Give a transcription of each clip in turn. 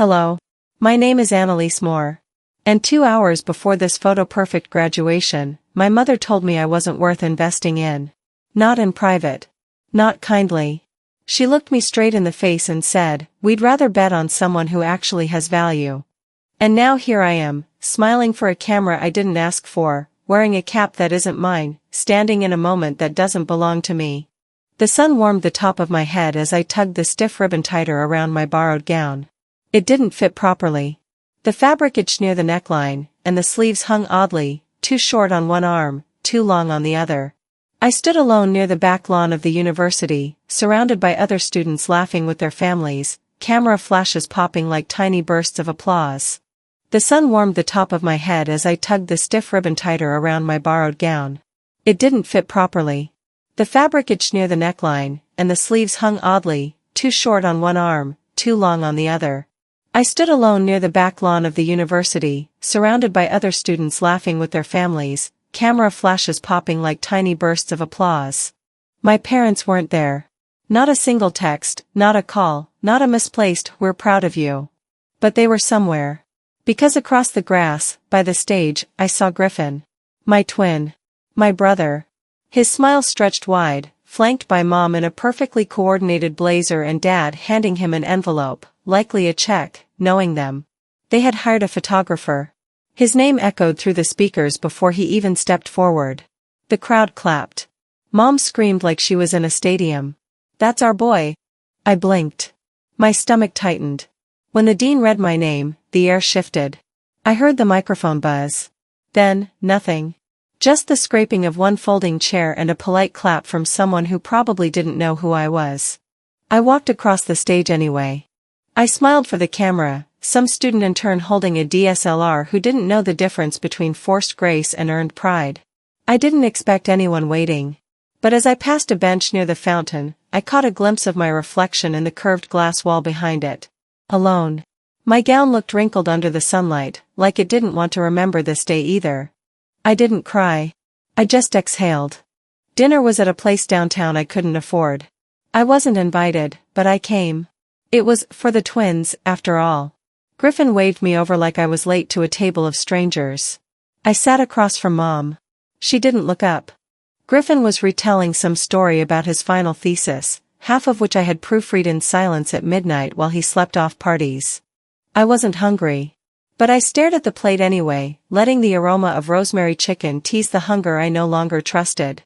Hello. My name is Annalise Moore. And 2 hours before this photo-perfect graduation, my mother told me I wasn't worth investing in. Not in private. Not kindly. She looked me straight in the face and said, "We'd rather bet on someone who actually has value." And now here I am, smiling for a camera I didn't ask for, wearing a cap that isn't mine, standing in a moment that doesn't belong to me. The sun warmed the top of my head as I tugged the stiff ribbon tighter around my borrowed gown. It didn't fit properly. The fabric itched near the neckline, and the sleeves hung oddly, too short on one arm, too long on the other. I stood alone near the back lawn of the university, surrounded by other students laughing with their families, camera flashes popping like tiny bursts of applause. The sun warmed the top of my head as I tugged the stiff ribbon tighter around my borrowed gown. It didn't fit properly. The fabric itched near the neckline, and the sleeves hung oddly, too short on one arm, too long on the other. I stood alone near the back lawn of the university, surrounded by other students laughing with their families, camera flashes popping like tiny bursts of applause. My parents weren't there. Not a single text, not a call, not a misplaced "we're proud of you." But they were somewhere. Because across the grass, by the stage, I saw Griffin. My twin. My brother. His smile stretched wide, flanked by Mom in a perfectly coordinated blazer and Dad handing him an envelope, likely a check, knowing them. They had hired a photographer. His name echoed through the speakers before he even stepped forward. The crowd clapped. Mom screamed like she was in a stadium. "That's our boy." I blinked. My stomach tightened. When the dean read my name, the air shifted. I heard the microphone buzz. Then, nothing. Just the scraping of one folding chair and a polite clap from someone who probably didn't know who I was. I walked across the stage anyway. I smiled for the camera, some student in turn holding a DSLR who didn't know the difference between forced grace and earned pride. I didn't expect anyone waiting. But as I passed a bench near the fountain, I caught a glimpse of my reflection in the curved glass wall behind it. Alone. My gown looked wrinkled under the sunlight, like it didn't want to remember this day either. I didn't cry. I just exhaled. Dinner was at a place downtown I couldn't afford. I wasn't invited, but I came. It was for the twins, after all. Griffin waved me over like I was late to a table of strangers. I sat across from Mom. She didn't look up. Griffin was retelling some story about his final thesis, half of which I had proofread in silence at midnight while he slept off parties. I wasn't hungry. But I stared at the plate anyway, letting the aroma of rosemary chicken tease the hunger I no longer trusted.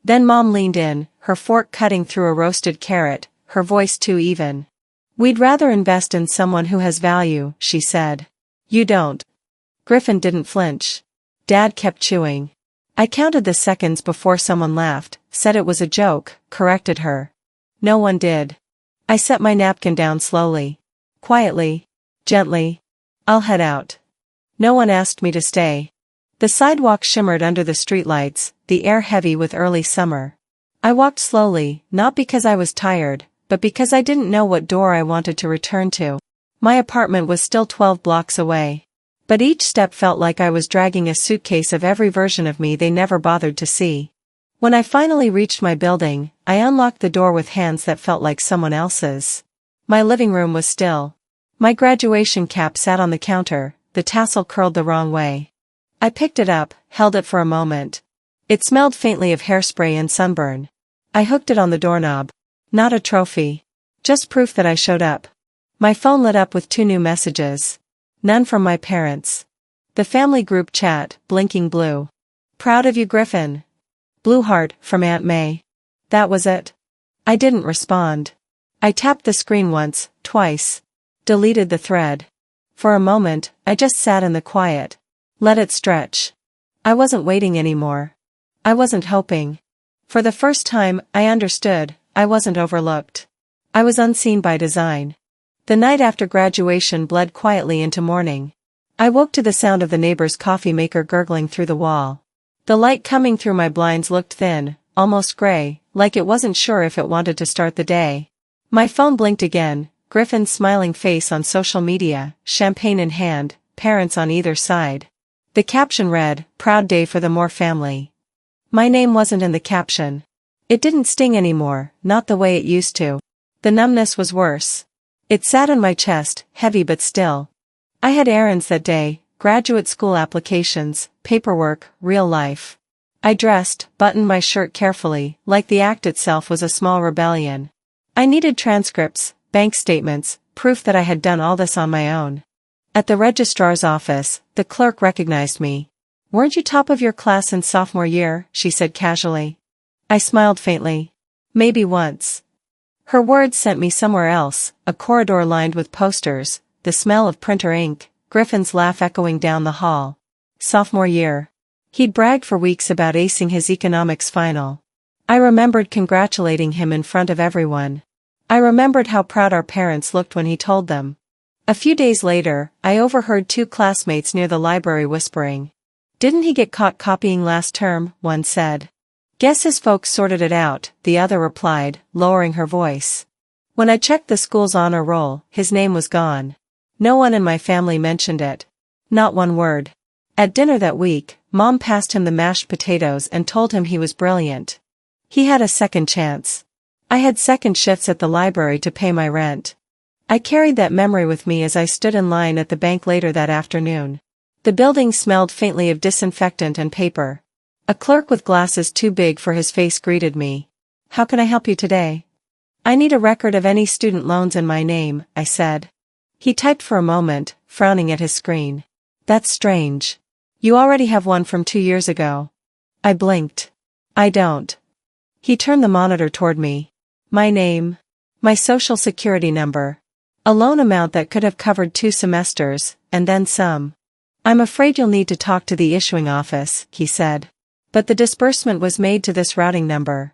Then Mom leaned in, her fork cutting through a roasted carrot, her voice too even. "We'd rather invest in someone who has value," she said. "You don't." Griffin didn't flinch. Dad kept chewing. I counted the seconds before someone laughed, said it was a joke, corrected her. No one did. I set my napkin down slowly. Quietly. Gently. "I'll head out." No one asked me to stay. The sidewalk shimmered under the streetlights, the air heavy with early summer. I walked slowly, not because I was tired, but because I didn't know what door I wanted to return to. My apartment was still 12 blocks away. But each step felt like I was dragging a suitcase of every version of me they never bothered to see. When I finally reached my building, I unlocked the door with hands that felt like someone else's. My living room was still. My graduation cap sat on the counter, the tassel curled the wrong way. I picked it up, held it for a moment. It smelled faintly of hairspray and sunburn. I hooked it on the doorknob. Not a trophy. Just proof that I showed up. My phone lit up with 2 new messages. None from my parents. The family group chat, blinking blue. "Proud of you, Griffin." Blue heart, from Aunt May. That was it. I didn't respond. I tapped the screen once, twice. Deleted the thread. For a moment, I just sat in the quiet. Let it stretch. I wasn't waiting anymore. I wasn't hoping. For the first time, I understood, I wasn't overlooked. I was unseen by design. The night after graduation bled quietly into morning. I woke to the sound of the neighbor's coffee maker gurgling through the wall. The light coming through my blinds looked thin, almost gray, like it wasn't sure if it wanted to start the day. My phone blinked again. Griffin's smiling face on social media, champagne in hand, parents on either side. The caption read, "Proud day for the Moore family." My name wasn't in the caption. It didn't sting anymore, not the way it used to. The numbness was worse. It sat on my chest, heavy but still. I had errands that day, graduate school applications, paperwork, real life. I dressed, buttoned my shirt carefully, like the act itself was a small rebellion. I needed transcripts, bank statements, proof that I had done all this on my own. At the registrar's office, the clerk recognized me. "Weren't you top of your class in sophomore year?" she said casually. I smiled faintly. "Maybe once." Her words sent me somewhere else, a corridor lined with posters, the smell of printer ink, Griffin's laugh echoing down the hall. Sophomore year. He'd bragged for weeks about acing his economics final. I remembered congratulating him in front of everyone. I remembered how proud our parents looked when he told them. A few days later, I overheard two classmates near the library whispering. "Didn't he get caught copying last term?" one said. "Guess his folks sorted it out," the other replied, lowering her voice. When I checked the school's honor roll, his name was gone. No one in my family mentioned it. Not one word. At dinner that week, Mom passed him the mashed potatoes and told him he was brilliant. He had a second chance. I had second shifts at the library to pay my rent. I carried that memory with me as I stood in line at the bank later that afternoon. The building smelled faintly of disinfectant and paper. A clerk with glasses too big for his face greeted me. "How can I help you today?" "I need a record of any student loans in my name," I said. He typed for a moment, frowning at his screen. "That's strange. You already have one from 2 years ago." I blinked. "I don't." He turned the monitor toward me. "My name. My social security number. A loan amount that could have covered 2 semesters, and then some. I'm afraid you'll need to talk to the issuing office," he said. "But the disbursement was made to this routing number."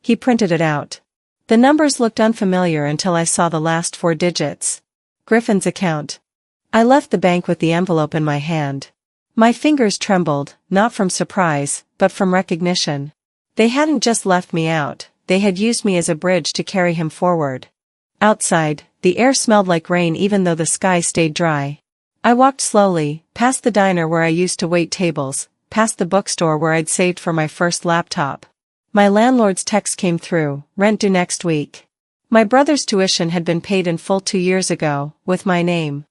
He printed it out. The numbers looked unfamiliar until I saw the last 4 digits. Griffin's account. I left the bank with the envelope in my hand. My fingers trembled, not from surprise, but from recognition. They hadn't just left me out, they had used me as a bridge to carry him forward. Outside, the air smelled like rain even though the sky stayed dry. I walked slowly, past the diner where I used to wait tables, past the bookstore where I'd saved for my first laptop. My landlord's text came through, rent due next week. My brother's tuition had been paid in full 2 years ago, with my name.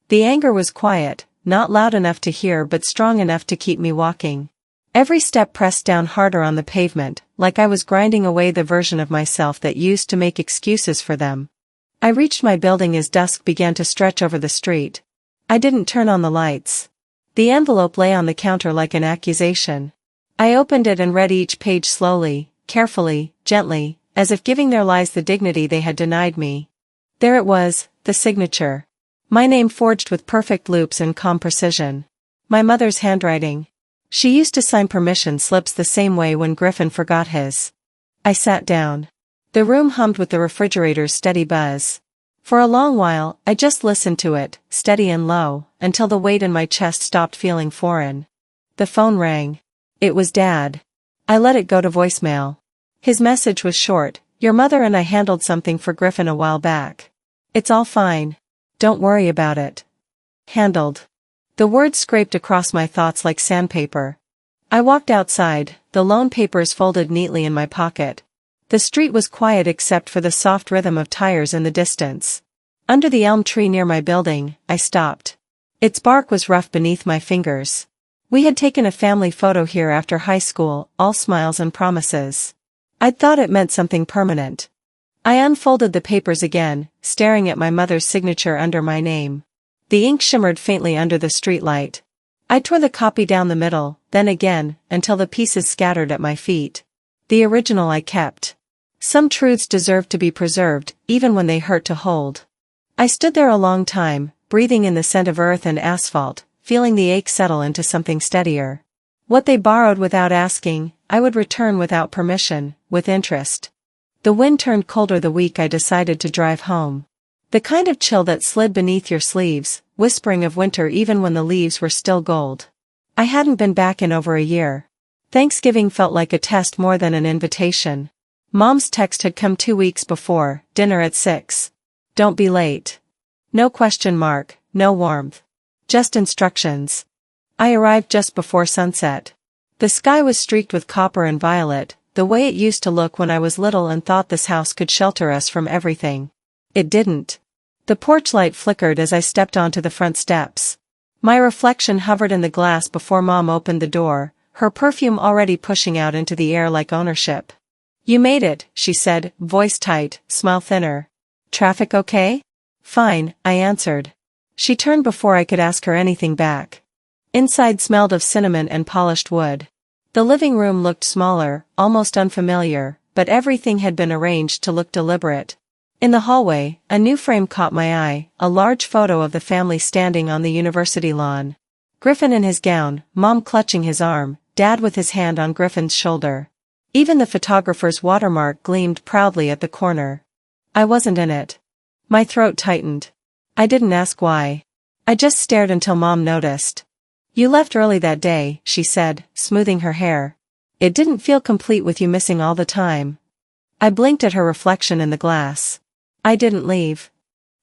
The anger was quiet, not loud enough to hear but strong enough to keep me walking. Every step pressed down harder on the pavement, like I was grinding away the version of myself that used to make excuses for them. I reached my building as dusk began to stretch over the street. I didn't turn on the lights. The envelope lay on the counter like an accusation. I opened it and read each page slowly, carefully, gently, as if giving their lies the dignity they had denied me. There it was, the signature. My name forged with perfect loops and calm precision. My mother's handwriting. She used to sign permission slips the same way when Griffin forgot his. I sat down. The room hummed with the refrigerator's steady buzz. For a long while, I just listened to it, steady and low, until the weight in my chest stopped feeling foreign. The phone rang. It was Dad. I let it go to voicemail. His message was short. "Your mother and I handled something for Griffin a while back. It's all fine. Don't worry about it." Handled. The words scraped across my thoughts like sandpaper. I walked outside, the loan papers folded neatly in my pocket. The street was quiet except for the soft rhythm of tires in the distance. Under the elm tree near my building, I stopped. Its bark was rough beneath my fingers. We had taken a family photo here after high school, all smiles and promises. I'd thought it meant something permanent. I unfolded the papers again, staring at my mother's signature under my name. The ink shimmered faintly under the streetlight. I tore the copy down the middle, then again, until the pieces scattered at my feet. The original I kept. Some truths deserved to be preserved, even when they hurt to hold. I stood there a long time, breathing in the scent of earth and asphalt, feeling the ache settle into something steadier. What they borrowed without asking, I would return without permission, with interest. The wind turned colder the week I decided to drive home. The kind of chill that slid beneath your sleeves, whispering of winter even when the leaves were still gold. I hadn't been back in over a year. Thanksgiving felt like a test more than an invitation. Mom's text had come 2 weeks before, dinner at 6. Don't be late. No question mark, no warmth. Just instructions. I arrived just before sunset. The sky was streaked with copper and violet, the way it used to look when I was little and thought this house could shelter us from everything. It didn't. The porch light flickered as I stepped onto the front steps. My reflection hovered in the glass before Mom opened the door, her perfume already pushing out into the air like ownership. "You made it," she said, voice tight, smile thinner. "Traffic okay?" "Fine," I answered. She turned before I could ask her anything back. Inside smelled of cinnamon and polished wood. The living room looked smaller, almost unfamiliar, but everything had been arranged to look deliberate. In the hallway, a new frame caught my eye, a large photo of the family standing on the university lawn. Griffin in his gown, Mom clutching his arm, Dad with his hand on Griffin's shoulder. Even the photographer's watermark gleamed proudly at the corner. I wasn't in it. My throat tightened. I didn't ask why. I just stared until Mom noticed. "You left early that day," she said, smoothing her hair. "It didn't feel complete with you missing all the time." I blinked at her reflection in the glass. "I didn't leave."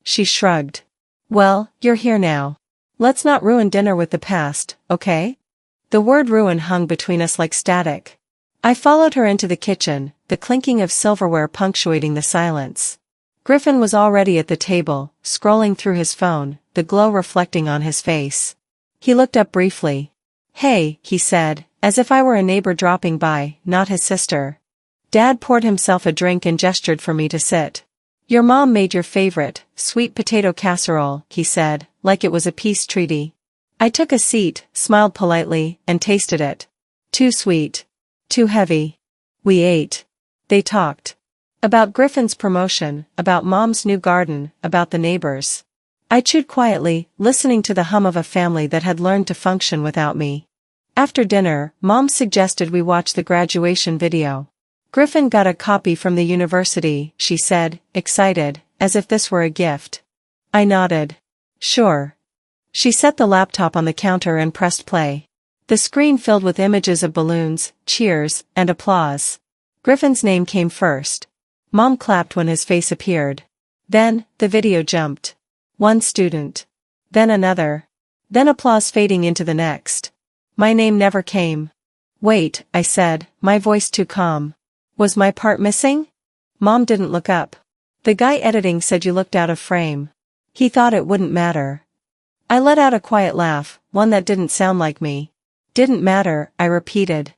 She shrugged. "Well, you're here now. Let's not ruin dinner with the past, okay?" The word ruin hung between us like static. I followed her into the kitchen, the clinking of silverware punctuating the silence. Griffin was already at the table, scrolling through his phone, the glow reflecting on his face. He looked up briefly. "Hey," he said, as if I were a neighbor dropping by, not his sister. Dad poured himself a drink and gestured for me to sit. "Your mom made your favorite, sweet potato casserole," he said, like it was a peace treaty. I took a seat, smiled politely, and tasted it. Too sweet. Too heavy. We ate. They talked. About Griffin's promotion, about Mom's new garden, about the neighbors. I chewed quietly, listening to the hum of a family that had learned to function without me. After dinner, Mom suggested we watch the graduation video. "Griffin got a copy from the university," she said, excited, as if this were a gift. I nodded. "Sure." She set the laptop on the counter and pressed play. The screen filled with images of balloons, cheers, and applause. Griffin's name came first. Mom clapped when his face appeared. Then, the video jumped. One student. Then another. Then applause fading into the next. My name never came. "Wait," I said, my voice too calm. "Was my part missing?" Mom didn't look up. "The guy editing said you looked out of frame. He thought it wouldn't matter." I let out a quiet laugh, one that didn't sound like me. "Didn't matter," I repeated.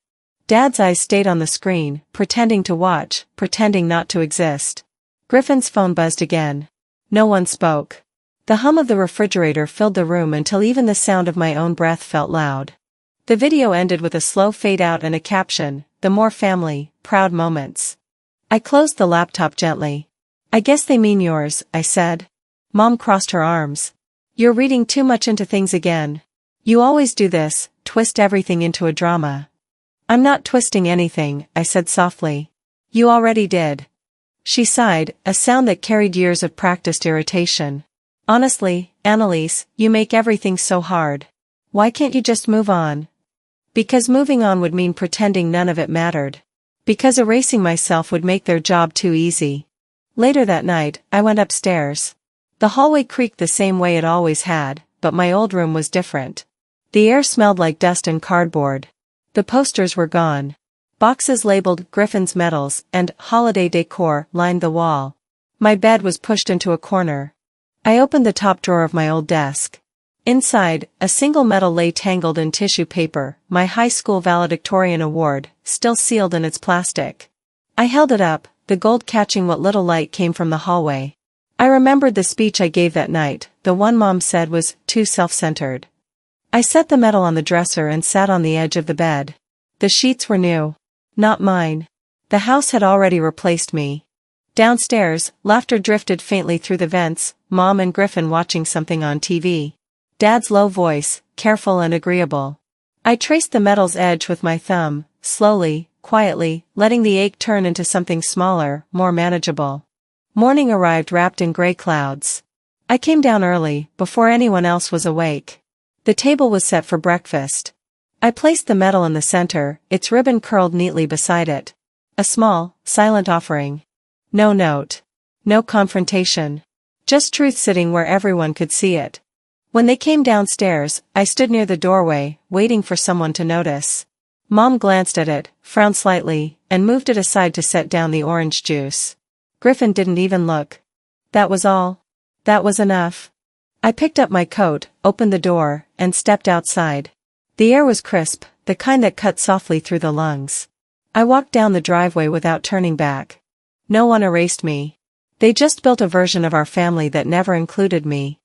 Dad's eyes stayed on the screen, pretending to watch, pretending not to exist. Griffin's phone buzzed again. No one spoke. The hum of the refrigerator filled the room until even the sound of my own breath felt loud. The video ended with a slow fade out and a caption, "The more family, proud moments." I closed the laptop gently. "I guess they mean yours," I said. Mom crossed her arms. "You're reading too much into things again. You always do this, twist everything into a drama." "I'm not twisting anything," I said softly. "You already did." She sighed, a sound that carried years of practiced irritation. "Honestly, Annalise, you make everything so hard. Why can't you just move on?" Because moving on would mean pretending none of it mattered. Because erasing myself would make their job too easy. Later that night, I went upstairs. The hallway creaked the same way it always had, but my old room was different. The air smelled like dust and cardboard. The posters were gone. Boxes labeled Griffin's Medals and Holiday Decor lined the wall. My bed was pushed into a corner. I opened the top drawer of my old desk. Inside, a single medal lay tangled in tissue paper, my high school valedictorian award, still sealed in its plastic. I held it up, the gold catching what little light came from the hallway. I remembered the speech I gave that night, the one Mom said was too self-centered. I set the medal on the dresser and sat on the edge of the bed. The sheets were new. Not mine. The house had already replaced me. Downstairs, laughter drifted faintly through the vents, Mom and Griffin watching something on TV. Dad's low voice, careful and agreeable. I traced the medal's edge with my thumb, slowly, quietly, letting the ache turn into something smaller, more manageable. Morning arrived wrapped in gray clouds. I came down early, before anyone else was awake. The table was set for breakfast. I placed the medal in the center, its ribbon curled neatly beside it. A small, silent offering. No note. No confrontation. Just truth sitting where everyone could see it. When they came downstairs, I stood near the doorway, waiting for someone to notice. Mom glanced at it, frowned slightly, and moved it aside to set down the orange juice. Griffin didn't even look. That was all. That was enough. I picked up my coat, opened the door, and stepped outside. The air was crisp, the kind that cut softly through the lungs. I walked down the driveway without turning back. No one erased me. They just built a version of our family that never included me.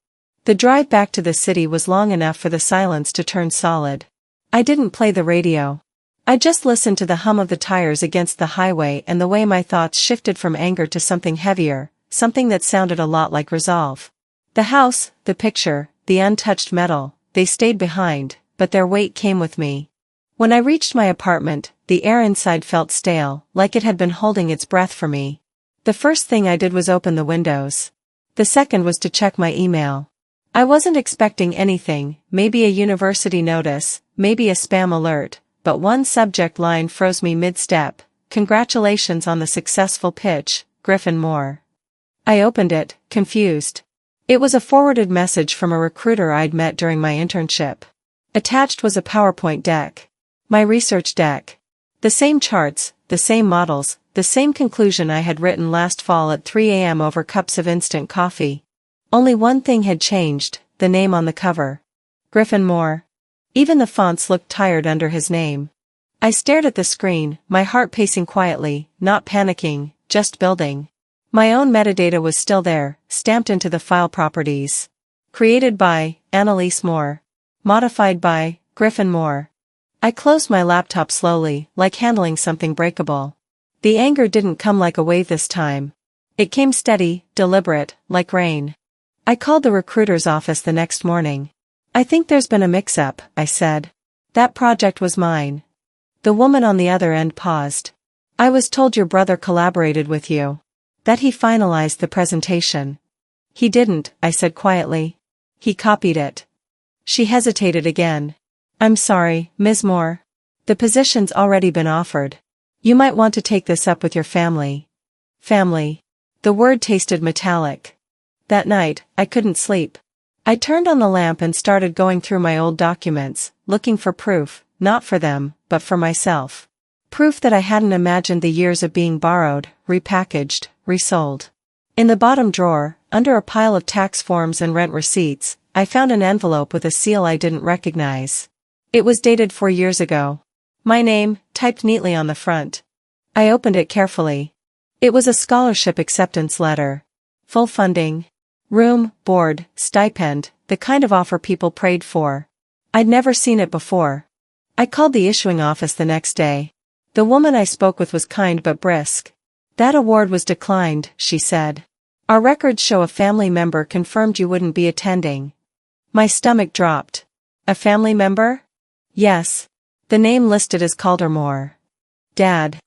The drive back to the city was long enough for the silence to turn solid. I didn't play the radio. I just listened to the hum of the tires against the highway and the way my thoughts shifted from anger to something heavier, something that sounded a lot like resolve. The house, the picture, the untouched metal, they stayed behind, but their weight came with me. When I reached my apartment, the air inside felt stale, like it had been holding its breath for me. The first thing I did was open the windows. The second was to check my email. I wasn't expecting anything, maybe a university notice, maybe a spam alert, but one subject line froze me mid-step. Congratulations on the successful pitch, Griffin Moore. I opened it, confused. It was a forwarded message from a recruiter I'd met during my internship. Attached was a PowerPoint deck. My research deck. The same charts, the same models, the same conclusion I had written last fall at 3 a.m. over cups of instant coffee. Only one thing had changed, the name on the cover. Griffin Moore. Even the fonts looked tired under his name. I stared at the screen, my heart pacing quietly, not panicking, just building. My own metadata was still there, stamped into the file properties. Created by Annalise Moore. Modified by Griffin Moore. I closed my laptop slowly, like handling something breakable. The anger didn't come like a wave this time. It came steady, deliberate, like rain. I called the recruiter's office the next morning. I think there's been a mix-up, I said. That project was mine. The woman on the other end paused. I was told your brother collaborated with you. That he finalized the presentation. He didn't, I said quietly. He copied it. She hesitated again. I'm sorry, Ms. Moore. The position's already been offered. You might want to take this up with your family. Family. The word tasted metallic. That night, I couldn't sleep. I turned on the lamp and started going through my old documents, looking for proof, not for them, but for myself. Proof that I hadn't imagined the years of being borrowed, repackaged, resold. In the bottom drawer, under a pile of tax forms and rent receipts, I found an envelope with a seal I didn't recognize. It was dated 4 years ago. My name, typed neatly on the front. I opened it carefully. It was a scholarship acceptance letter. Full funding. Room, board, stipend, the kind of offer people prayed for. I'd never seen it before. I called the issuing office the next day. The woman I spoke with was kind but brisk. That award was declined, she said. Our records show a family member confirmed you wouldn't be attending. My stomach dropped. A family member? Yes. The name listed as Calder Moore. Dad.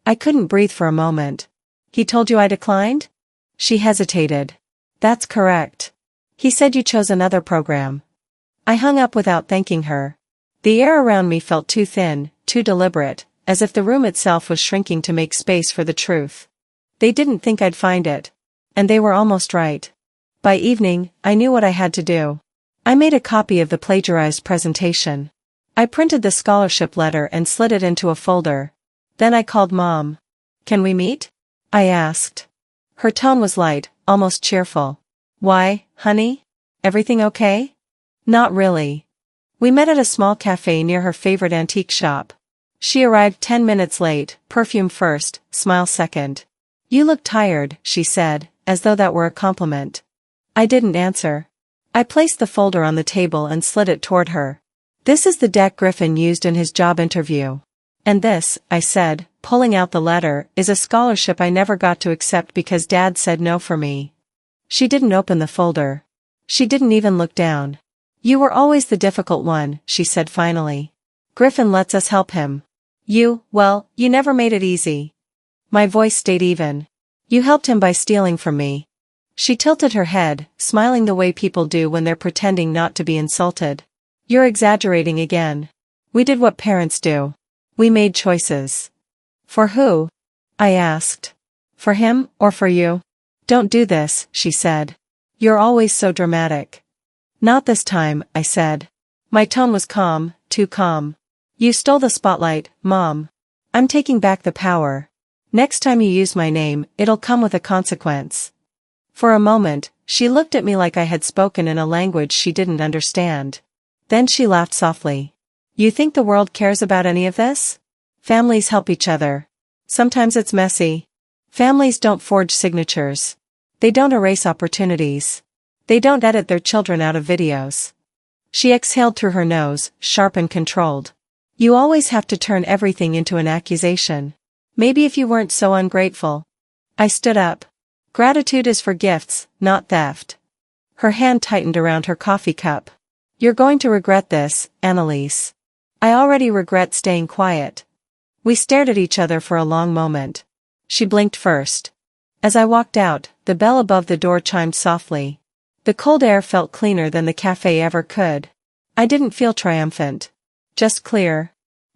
I couldn't breathe for a moment. He told you I declined? She hesitated. That's correct. He said you chose another program. I hung up without thanking her. The air around me felt too thin, too deliberate, as if the room itself was shrinking to make space for the truth. They didn't think I'd find it. And they were almost right. By evening, I knew what I had to do. I made a copy of the plagiarized presentation. I printed the scholarship letter and slid it into a folder. Then I called Mom. Can we meet? I asked. Her tone was light, almost cheerful. Why, honey? Everything okay? Not really. We met at a small cafe near her favorite antique shop. She arrived 10 minutes late, perfume first, smile second. You look tired, she said, as though that were a compliment. I didn't answer. I placed the folder on the table and slid it toward her. This is the deck Griffin used in his job interview. And this, I said, pulling out the letter, is a scholarship I never got to accept because Dad said no for me. She didn't open the folder. She didn't even look down. You were always the difficult one, she said finally. Griffin lets us help him. You never made it easy. My voice stayed even. You helped him by stealing from me. She tilted her head, smiling the way people do when they're pretending not to be insulted. You're exaggerating again. We did what parents do. We made choices. For who? I asked. For him, or for you? Don't do this, she said. You're always so dramatic. Not this time, I said. My tone was calm, too calm. You stole the spotlight, Mom. I'm taking back the power. Next time you use my name, it'll come with a consequence. For a moment, she looked at me like I had spoken in a language she didn't understand. Then she laughed softly. You think the world cares about any of this? Families help each other. Sometimes it's messy. Families don't forge signatures. They don't erase opportunities. They don't edit their children out of videos. She exhaled through her nose, sharp and controlled. You always have to turn everything into an accusation. Maybe if you weren't so ungrateful. I stood up. Gratitude is for gifts, not theft. Her hand tightened around her coffee cup. You're going to regret this, Annalise. I already regret staying quiet. We stared at each other for a long moment. She blinked first. As I walked out, the bell above the door chimed softly. The cold air felt cleaner than the cafe ever could. I didn't feel triumphant. Just clear.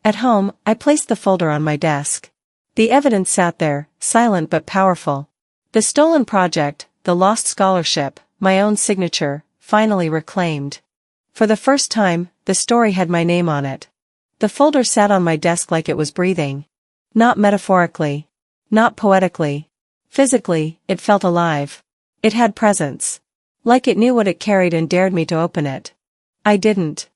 At home, I placed the folder on my desk. The evidence sat there, silent but powerful. The stolen project, the lost scholarship, my own signature, finally reclaimed. For the first time, the story had my name on it. The folder sat on my desk like it was breathing. Not metaphorically. Not poetically. Physically, it felt alive. It had presence. Like it knew what it carried and dared me to open it. I didn't.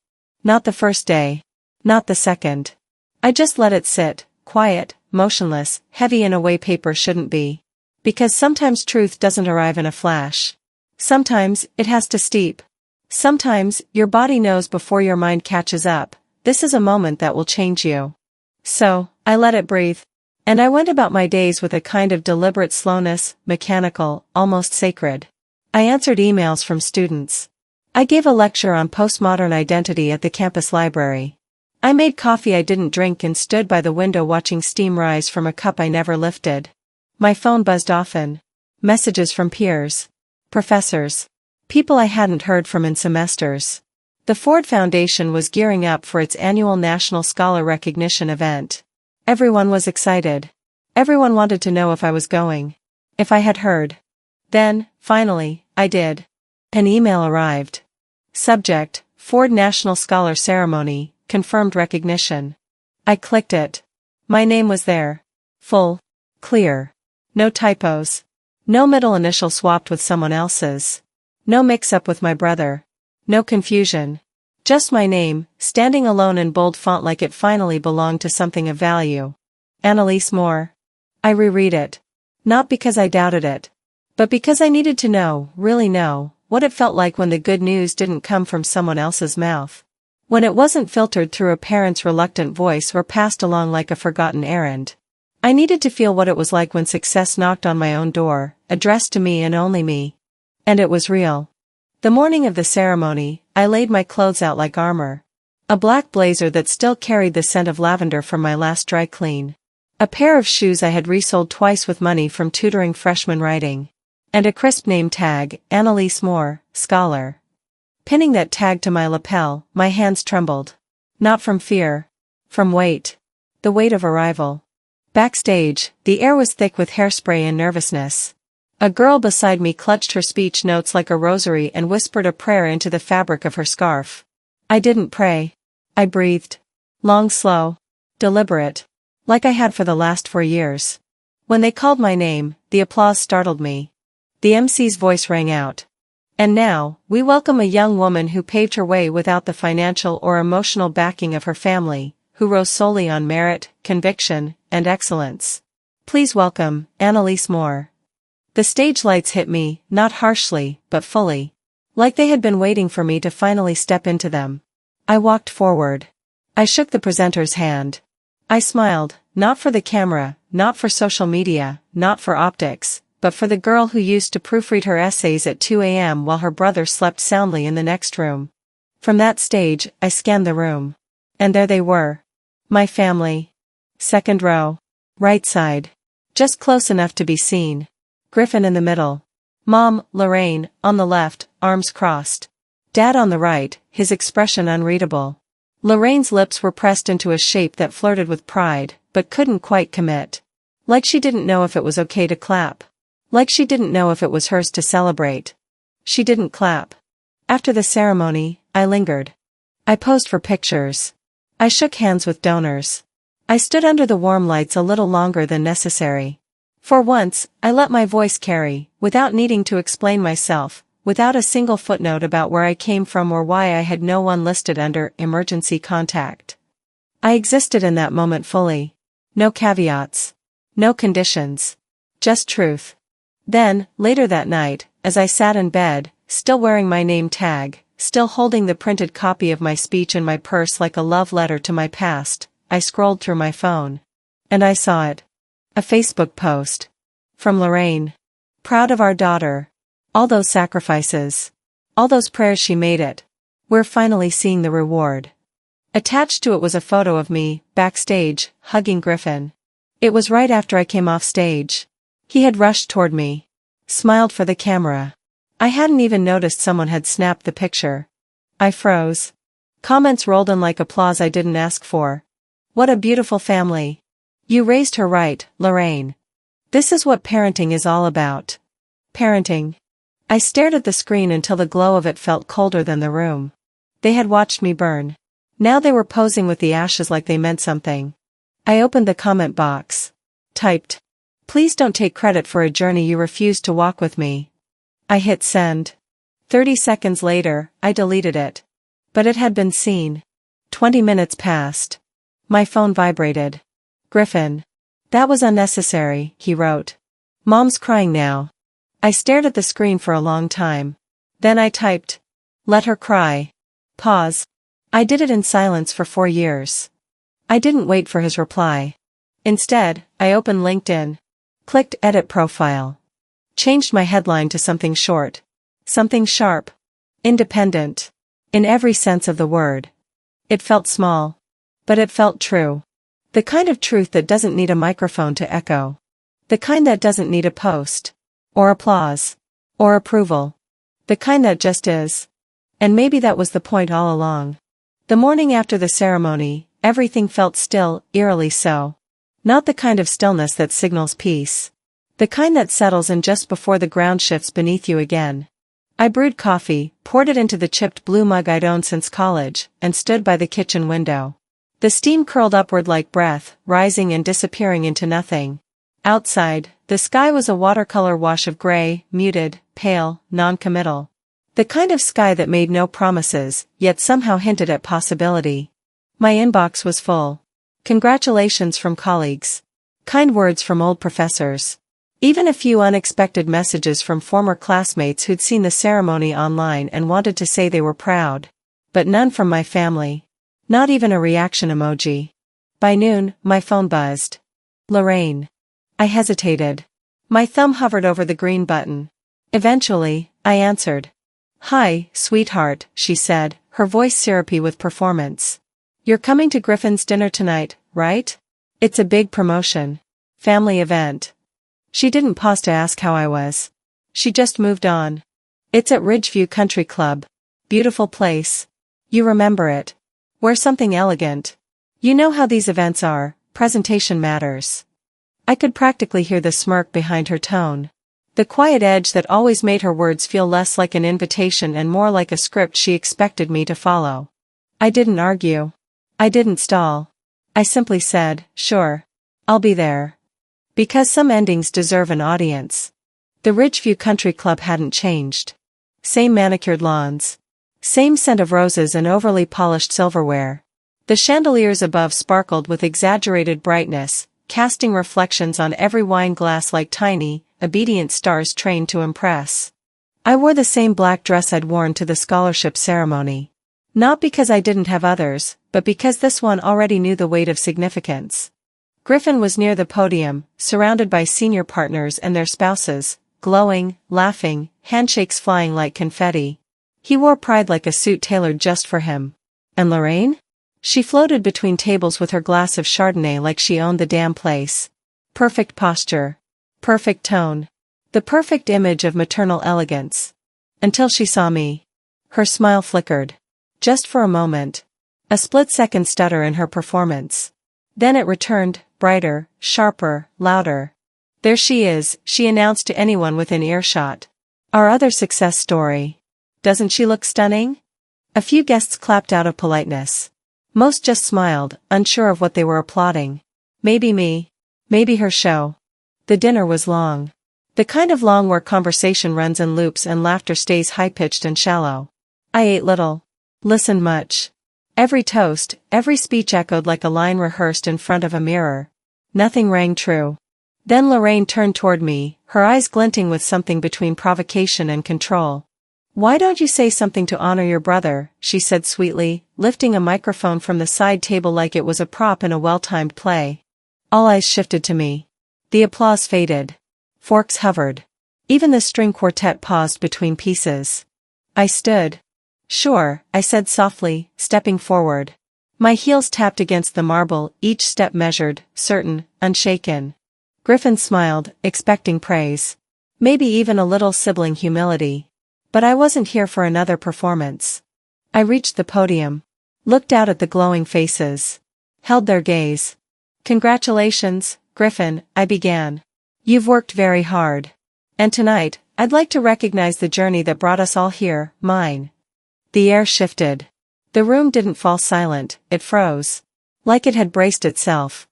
Not the first day. Not the second. I just let it sit, quiet, motionless, heavy in a way paper shouldn't be. Because sometimes truth doesn't arrive in a flash. Sometimes, it has to steep. Sometimes, your body knows before your mind catches up, this is a moment that will change you. So, I let it breathe. And I went about my days with a kind of deliberate slowness, mechanical, almost sacred. I answered emails from students. I gave a lecture on postmodern identity at the campus library. I made coffee I didn't drink and stood by the window watching steam rise from a cup I never lifted. My phone buzzed often. Messages from peers. Professors. People I hadn't heard from in semesters. The Ford Foundation was gearing up for its annual National Scholar Recognition event. Everyone was excited. Everyone wanted to know if I was going. If I had heard. Then, finally, I did. An email arrived. Subject, Ford National Scholar Ceremony, confirmed recognition. I clicked it. My name was there. Full. Clear. No typos. No middle initial swapped with someone else's. No mix-up with my brother. No confusion. Just my name, standing alone in bold font like it finally belonged to something of value. Annalise Moore. I reread it. Not because I doubted it. But because I needed to know, really know, what it felt like when the good news didn't come from someone else's mouth. When it wasn't filtered through a parent's reluctant voice or passed along like a forgotten errand. I needed to feel what it was like when success knocked on my own door, addressed to me and only me. And it was real. The morning of the ceremony, I laid my clothes out like armor. A black blazer that still carried the scent of lavender from my last dry clean. A pair of shoes I had resold twice with money from tutoring freshman writing. And a crisp name tag, Annalise Moore, Scholar. Pinning that tag to my lapel, my hands trembled. Not from fear. From weight. The weight of arrival. Backstage, the air was thick with hairspray and nervousness. A girl beside me clutched her speech notes like a rosary and whispered a prayer into the fabric of her scarf. I didn't pray. I breathed. Long, slow. Deliberate. Like I had for the last 4 years. When they called my name, the applause startled me. The MC's voice rang out. And now, we welcome a young woman who paved her way without the financial or emotional backing of her family, who rose solely on merit, conviction, and excellence. Please welcome, Annalise Moore. The stage lights hit me, not harshly, but fully. Like they had been waiting for me to finally step into them. I walked forward. I shook the presenter's hand. I smiled, not for the camera, not for social media, not for optics, but for the girl who used to proofread her essays at 2 a.m. while her brother slept soundly in the next room. From that stage, I scanned the room. And there they were. My family. Second row. Right side. Just close enough to be seen. Griffin in the middle. Mom, Lorraine, on the left, arms crossed. Dad on the right, his expression unreadable. Lorraine's lips were pressed into a shape that flirted with pride, but couldn't quite commit. Like she didn't know if it was okay to clap. Like she didn't know if it was hers to celebrate. She didn't clap. After the ceremony, I lingered. I posed for pictures. I shook hands with donors. I stood under the warm lights a little longer than necessary. For once, I let my voice carry, without needing to explain myself, without a single footnote about where I came from or why I had no one listed under emergency contact. I existed in that moment fully. No caveats. No conditions. Just truth. Then, later that night, as I sat in bed, still wearing my name tag, still holding the printed copy of my speech in my purse like a love letter to my past, I scrolled through my phone. And I saw it. A Facebook post. From Lorraine. Proud of our daughter. All those sacrifices. All those prayers she made it. We're finally seeing the reward. Attached to it was a photo of me, backstage, hugging Griffin. It was right after I came off stage. He had rushed toward me. Smiled for the camera. I hadn't even noticed someone had snapped the picture. I froze. Comments rolled in like applause I didn't ask for. What a beautiful family. You raised her right, Lorraine. This is what parenting is all about. Parenting. I stared at the screen until the glow of it felt colder than the room. They had watched me burn. Now they were posing with the ashes like they meant something. I opened the comment box. Typed. Please don't take credit for a journey you refused to walk with me. I hit send. 30 seconds later, I deleted it. But it had been seen. 20 minutes passed. My phone vibrated. Griffin. That was unnecessary, he wrote. Mom's crying now. I stared at the screen for a long time. Then I typed. Let her cry. Pause. I did it in silence for 4 years. I didn't wait for his reply. Instead, I opened LinkedIn. Clicked edit profile. Changed my headline to something short. Something sharp. Independent. In every sense of the word. It felt small. But it felt true. The kind of truth that doesn't need a microphone to echo. The kind that doesn't need a post. Or applause. Or approval. The kind that just is. And maybe that was the point all along. The morning after the ceremony, everything felt still, eerily so. Not the kind of stillness that signals peace. The kind that settles in just before the ground shifts beneath you again. I brewed coffee, poured it into the chipped blue mug I'd owned since college, and stood by the kitchen window. The steam curled upward like breath, rising and disappearing into nothing. Outside, the sky was a watercolor wash of gray, muted, pale, non-committal. The kind of sky that made no promises, yet somehow hinted at possibility. My inbox was full. Congratulations from colleagues. Kind words from old professors. Even a few unexpected messages from former classmates who'd seen the ceremony online and wanted to say they were proud. But none from my family. Not even a reaction emoji. By noon, my phone buzzed. Lorraine. I hesitated. My thumb hovered over the green button. Eventually, I answered. Hi, sweetheart, she said, her voice syrupy with performance. You're coming to Griffin's dinner tonight, right? It's a big promotion. Family event. She didn't pause to ask how I was. She just moved on. It's at Ridgeview Country Club. Beautiful place. You remember it. Wear something elegant. You know how these events are, presentation matters. I could practically hear the smirk behind her tone. The quiet edge that always made her words feel less like an invitation and more like a script she expected me to follow. I didn't argue. I didn't stall. I simply said, sure. I'll be there. Because some endings deserve an audience. The Ridgeview Country Club hadn't changed. Same manicured lawns. Same scent of roses and overly polished silverware. The chandeliers above sparkled with exaggerated brightness, casting reflections on every wine glass like tiny, obedient stars trained to impress. I wore the same black dress I'd worn to the scholarship ceremony. Not because I didn't have others, but because this one already knew the weight of significance. Griffin was near the podium, surrounded by senior partners and their spouses, glowing, laughing, handshakes flying like confetti. He wore pride like a suit tailored just for him. And Lorraine? She floated between tables with her glass of Chardonnay like she owned the damn place. Perfect posture. Perfect tone. The perfect image of maternal elegance. Until she saw me. Her smile flickered. Just for a moment. A split-second stutter in her performance. Then it returned, brighter, sharper, louder. There she is, she announced to anyone within earshot. Our other success story. Doesn't she look stunning? A few guests clapped out of politeness. Most just smiled, unsure of what they were applauding. Maybe me. Maybe her show. The dinner was long. The kind of long where conversation runs in loops and laughter stays high-pitched and shallow. I ate little. Listened much. Every toast, every speech echoed like a line rehearsed in front of a mirror. Nothing rang true. Then Lorraine turned toward me, her eyes glinting with something between provocation and control. "Why don't you say something to honor your brother?" she said sweetly, lifting a microphone from the side table like it was a prop in a well-timed play. All eyes shifted to me. The applause faded. Forks hovered. Even the string quartet paused between pieces. I stood. "Sure," I said softly, stepping forward. My heels tapped against the marble, each step measured, certain, unshaken. Griffin smiled, expecting praise. Maybe even a little sibling humility. But I wasn't here for another performance. I reached the podium. Looked out at the glowing faces. Held their gaze. "Congratulations, Griffin," I began. "You've worked very hard. And tonight, I'd like to recognize the journey that brought us all here, mine." The air shifted. The room didn't fall silent, it froze. Like it had braced itself.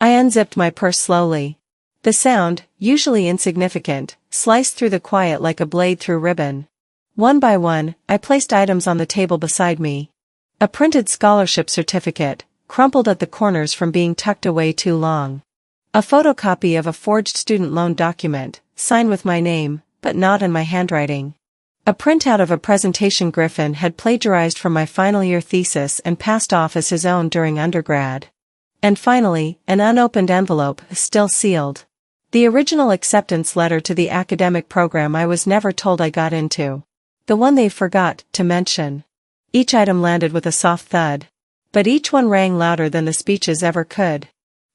I unzipped my purse slowly. The sound, usually insignificant, sliced through the quiet like a blade through ribbon. One by one, I placed items on the table beside me. A printed scholarship certificate, crumpled at the corners from being tucked away too long. A photocopy of a forged student loan document, signed with my name, but not in my handwriting. A printout of a presentation Griffin had plagiarized from my final year thesis and passed off as his own during undergrad. And finally, an unopened envelope, still sealed. The original acceptance letter to the academic program I was never told I got into. The one they forgot to mention. Each item landed with a soft thud. But each one rang louder than the speeches ever could.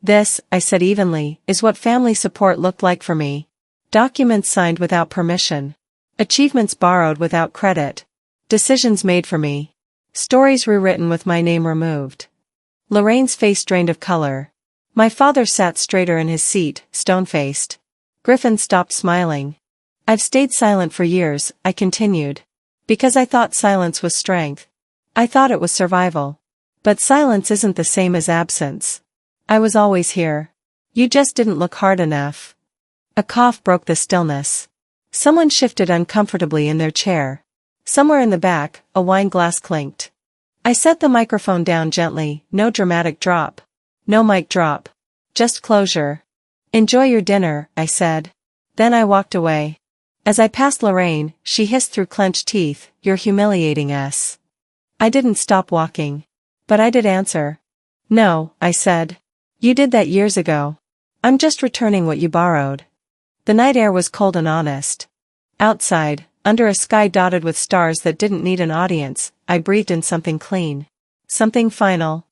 "This," I said evenly, "is what family support looked like for me. Documents signed without permission. Achievements borrowed without credit. Decisions made for me. Stories rewritten with my name removed." Lorraine's face drained of color. My father sat straighter in his seat, stone-faced. Griffin stopped smiling. "I've stayed silent for years," I continued. "Because I thought silence was strength. I thought it was survival. But silence isn't the same as absence. I was always here. You just didn't look hard enough." A cough broke the stillness. Someone shifted uncomfortably in their chair. Somewhere in the back, a wine glass clinked. I set the microphone down gently, no dramatic drop. No mic drop. Just closure. "Enjoy your dinner," I said. Then I walked away. As I passed Lorraine, she hissed through clenched teeth, "You're humiliating us." I didn't stop walking. But I did answer. "No," I said. "You did that years ago. I'm just returning what you borrowed." The night air was cold and honest. Outside, under a sky dotted with stars that didn't need an audience, I breathed in something clean. Something final.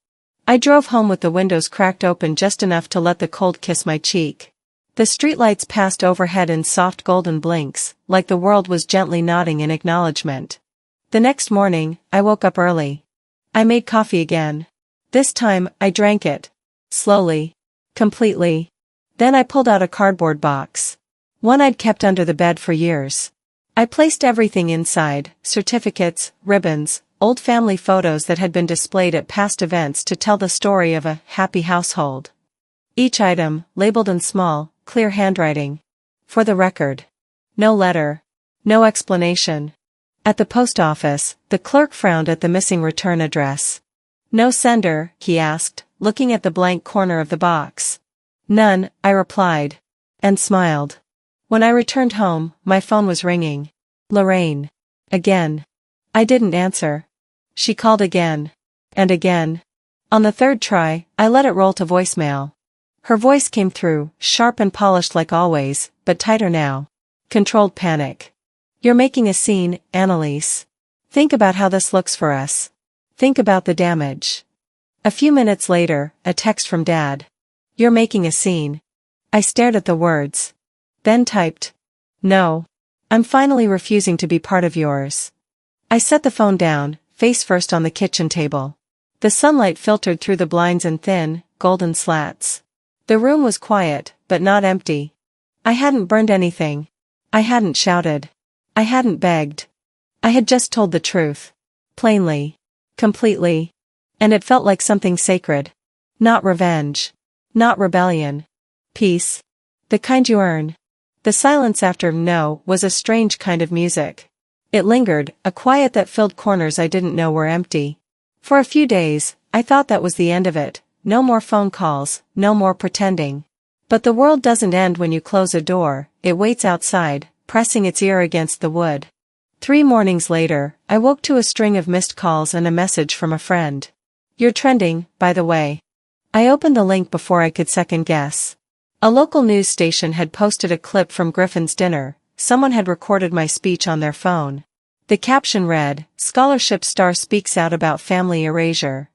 I drove home with the windows cracked open just enough to let the cold kiss my cheek. The streetlights passed overhead in soft golden blinks, like the world was gently nodding in acknowledgement. The next morning, I woke up early. I made coffee again. This time, I drank it. Slowly. Completely. Then I pulled out a cardboard box. One I'd kept under the bed for years. I placed everything inside, certificates, ribbons, old family photos that had been displayed at past events to tell the story of a happy household. Each item, labeled in small, clear handwriting. For the record. No letter. No explanation. At the post office, the clerk frowned at the missing return address. "No sender?" he asked, looking at the blank corner of the box. "None," I replied. And smiled. When I returned home, my phone was ringing. Lorraine. Again. I didn't answer. She called again. And again. On the third try, I let it roll to voicemail. Her voice came through, sharp and polished like always, but tighter now. Controlled panic. "You're making a scene, Annalise. Think about how this looks for us. Think about the damage." A few minutes later, a text from Dad. "You're making a scene." I stared at the words. Then typed. "No. I'm finally refusing to be part of yours." I set the phone down, face first on the kitchen table. The sunlight filtered through the blinds in thin, golden slats. The room was quiet, but not empty. I hadn't burned anything. I hadn't shouted. I hadn't begged. I had just told the truth. Plainly. Completely. And it felt like something sacred. Not revenge. Not rebellion. Peace. The kind you earn. The silence after no was a strange kind of music. It lingered, a quiet that filled corners I didn't know were empty. For a few days, I thought that was the end of it. No more phone calls, no more pretending. But the world doesn't end when you close a door, it waits outside, pressing its ear against the wood. 3 mornings later, I woke to a string of missed calls and a message from a friend. "You're trending, by the way." I opened the link before I could second guess. A local news station had posted a clip from Griffin's dinner. Someone had recorded my speech on their phone. The caption read, "Scholarship star speaks out about family erasure."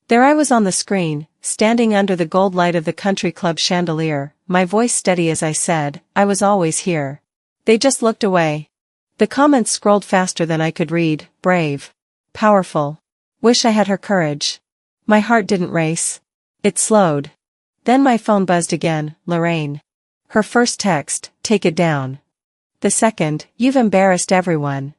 There I was on the screen, standing under the gold light of the country club chandelier, my voice steady as I said, "I was always here." They just looked away. The comments scrolled faster than I could read. Brave. Powerful. Wish I had her courage. My heart didn't race. It slowed. Then my phone buzzed again. Lorraine. Her first text, "Take it down." The second, "You've embarrassed everyone."